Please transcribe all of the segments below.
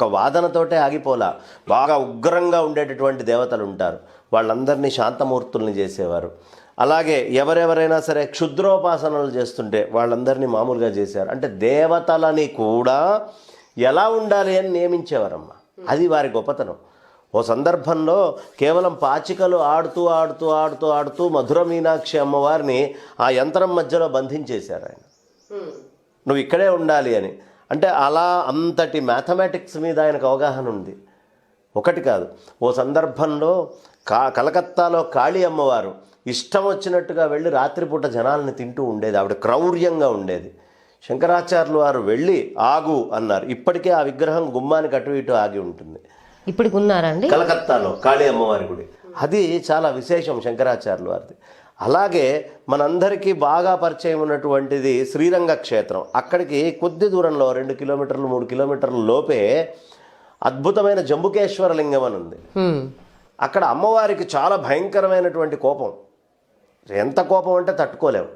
ఒక వాదనతోటే ఆగిపోలా. బాగా ఉగ్రంగా ఉండేటటువంటి దేవతలు ఉంటారు, వాళ్ళందరినీ శాంతమూర్తుల్ని చేసేవారు. అలాగే ఎవరెవరైనా సరే క్షుద్రోపాసనలు చేస్తుంటే వాళ్ళందరినీ మామూలుగా చేశారు. అంటే దేవతలని కూడా ఎలా ఉండాలి అని నియమించేవారమ్మా. అది వారి గొప్పతనం. ఓ సందర్భంలో కేవలం పాచికలు ఆడుతూ ఆడుతూ ఆడుతూ ఆడుతూ మధుర మీనాక్షి అమ్మవారిని ఆ యంత్రం మధ్యలో బంధించేశారు ఆయన, నువ్వు ఇక్కడే ఉండాలి అని. అంటే అలా అంతటి మ్యాథమెటిక్స్ మీద ఆయనకు అవగాహన ఉంది. ఒకటి కాదు, ఓ సందర్భంలో కలకత్తాలో కాళీ అమ్మవారు ఇష్టం వచ్చినట్టుగా వెళ్ళి రాత్రిపూట జనాల్ని తింటూ ఉండేది. ఆవిడ క్రౌర్యంగా ఉండేది. శంకరాచార్యులు వారు వెళ్ళి ఆగు అన్నారు. ఇప్పటికే ఆ విగ్రహం గుమ్మానికి అటు ఇటు ఆగి ఉంటుంది. ఇప్పటికి ఉన్నారండి కలకత్తాలో కాళీ అమ్మవారి గుడి. అది చాలా విశేషం శంకరాచార్యులు వారిది. అలాగే మనందరికీ బాగా పరిచయం ఉన్నటువంటిది శ్రీరంగ క్షేత్రం. అక్కడికి కొద్ది దూరంలో 2 కిలోమీటర్లు 3 కిలోమీటర్ల లోపే అద్భుతమైన జంబుకేశ్వర లింగం అని ఉంది. అక్కడ అమ్మవారికి చాలా భయంకరమైనటువంటి కోపం. ఎంత కోపం అంటే తట్టుకోలేము.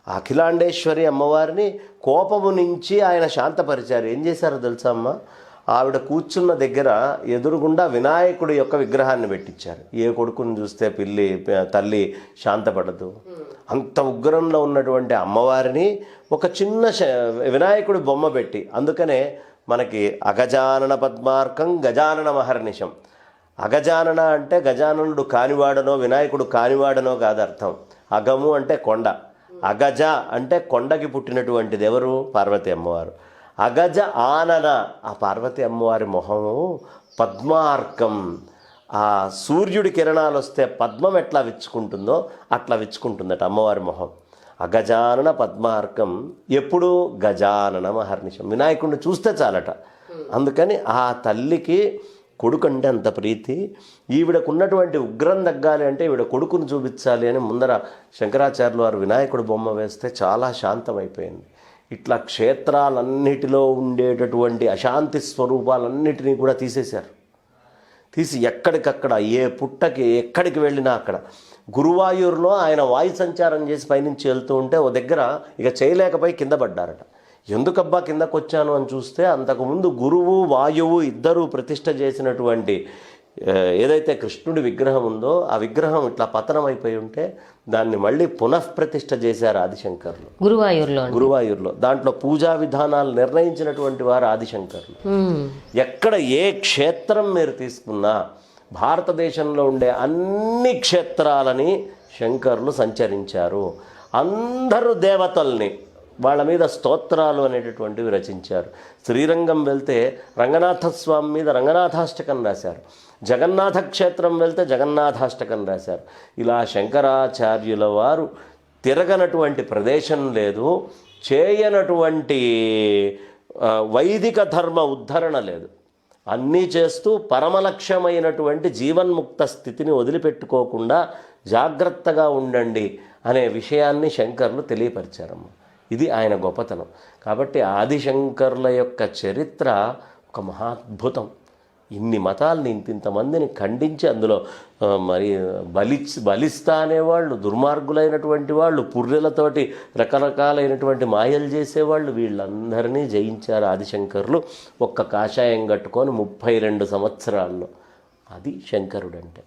అఖిలాండేశ్వరి అమ్మవారిని కోపము నుంచి ఆయన శాంతపరిచారు. ఏం చేశారో తెలుసా అమ్మ? ఆవిడ కూర్చున్న దగ్గర ఎదురుగుండా వినాయకుడి యొక్క విగ్రహాన్ని పెట్టించారు. ఏ కొడుకుని చూస్తే తల్లి శాంతపడదు. అంత ఉగ్రంలో ఉన్నటువంటి అమ్మవారిని ఒక చిన్న వినాయకుడి బొమ్మ పెట్టి, అందుకనే మనకి అగజానన పద్మార్కం గజానన మహర్నిశం. అగజానన అంటే గజాననుడు కానివాడనో వినాయకుడు కానివాడనో కాదు అర్థం. అగము అంటే కొండ, అగజ అంటే కొండకి పుట్టినటువంటిది ఎవరు? పార్వతి అమ్మవారు. అగజ ఆనన, ఆ పార్వతి అమ్మవారి మొహము పద్మార్కం. ఆ సూర్యుడి కిరణాలు వస్తే పద్మం ఎట్లా విచ్చుకుంటుందో అట్లా విచ్చుకుంటుందట అమ్మవారి మొహం. అగజానన పద్మార్కం. ఎప్పుడు? గజానన మహర్నిశం. వినాయకుడిని చూస్తే చాలట. అందుకని ఆ తల్లికి కొడుకంటే అంత ప్రీతి. ఈవిడకున్నటువంటి ఉగ్రం తగ్గాలి అంటే ఈవిడ కొడుకును చూపించాలి అని ముందర శంకరాచార్యులు వారు వినాయకుడి బొమ్మ వేస్తే చాలా శాంతమైపోయింది. ఇట్లా క్షేత్రాలన్నిటిలో ఉండేటటువంటి అశాంతి స్వరూపాలన్నిటినీ కూడా తీసేశారు. తీసి ఎక్కడికక్కడ ఏ పుట్టకి ఎక్కడికి వెళ్ళినా అక్కడ. గురువాయూరులో ఆయన వాయు సంచారం చేసి పైనుంచి వెళ్తూ ఉంటే ఓ దగ్గర ఇక చేయలేకపోయి కింద పడ్డారట. ఎందుకబ్బా కిందకు వచ్చాను అని చూస్తే అంతకుముందు గురువు వాయువు ఇద్దరూ ప్రతిష్ఠ చేసినటువంటి ఏదైతే కృష్ణుడి విగ్రహం ఉందో ఆ విగ్రహం ఇట్లా పతనం అయిపోయి ఉంటే దాన్ని మళ్ళీ పునఃప్రతిష్ఠ చేశారు ఆదిశంకర్లు గురువాయూరులో. దాంట్లో పూజా విధానాలు నిర్ణయించినటువంటి వారు ఆదిశంకర్లు. ఎక్కడ ఏ క్షేత్రం మీరు తీసుకున్నా భారతదేశంలో ఉండే అన్ని క్షేత్రాలని శంకర్లు సంచరించారు. అందరూ దేవతల్ని వాళ్ళ మీద స్తోత్రాలు అనేటటువంటివి రచించారు. శ్రీరంగం వెళ్తే రంగనాథస్వామి మీద రంగనాథాష్టకం రాశారు. జగన్నాథ క్షేత్రం వెళ్తే జగన్నాథాష్టకం రాశారు. ఇలా శంకరాచార్యుల వారు తిరగనటువంటి ప్రదేశం లేదు, చేయనటువంటి వైదిక ధర్మ ఉద్ధరణ లేదు. అన్నీ చేస్తూ పరమలక్ష్యమైనటువంటి జీవన్ముక్త స్థితిని వదిలిపెట్టుకోకుండా జాగ్రత్తగా ఉండండి అనే విషయాన్ని శంకర్లు తెలియపరిచారమ్మ. ఇది ఆయన గొప్పతనం. కాబట్టి ఆదిశంకర్ల యొక్క చరిత్ర ఒక మహాద్భుతం. ఇన్ని మతాల్ని ఇంతమందిని ఖండించి అందులో మరి బలిస్తా అనేవాళ్ళు, దుర్మార్గులైనటువంటి వాళ్ళు, పుర్రెలతోటి రకరకాలైనటువంటి మాయలు చేసేవాళ్ళు, వీళ్ళందరినీ జయించారు ఆదిశంకర్లు ఒక్క కాషాయం కట్టుకొని 32 సంవత్సరాల్లో. అది శంకరుడంటే.